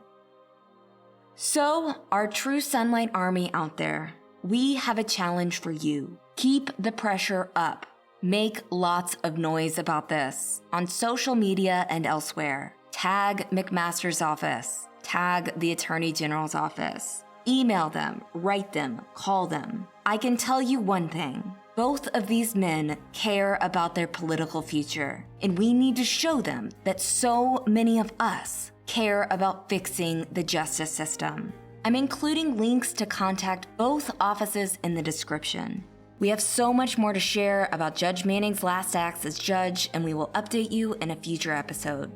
So, our true Sunlight Army out there, we have a challenge for you. Keep the pressure up. Make lots of noise about this on social media and elsewhere. Tag McMaster's office. Tag the Attorney General's office. Email them, write them, call them. I can tell you one thing. Both of these men care about their political future, and we need to show them that so many of us care about fixing the justice system. I'm including links to contact both offices in the description. We have so much more to share about Judge Manning's last acts as judge, and we will update you in a future episode.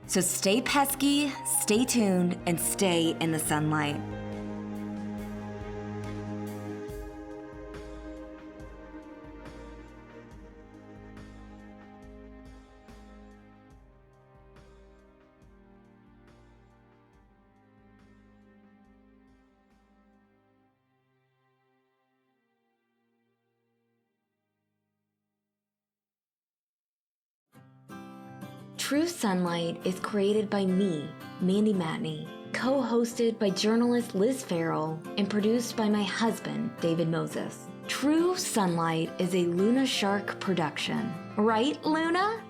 So stay pesky, stay tuned, and stay in the sunlight. True Sunlight is created by me, Mandy Matney, co-hosted by journalist Liz Farrell, and produced by my husband, David Moses. True Sunlight is a Luna Shark production. Right, Luna?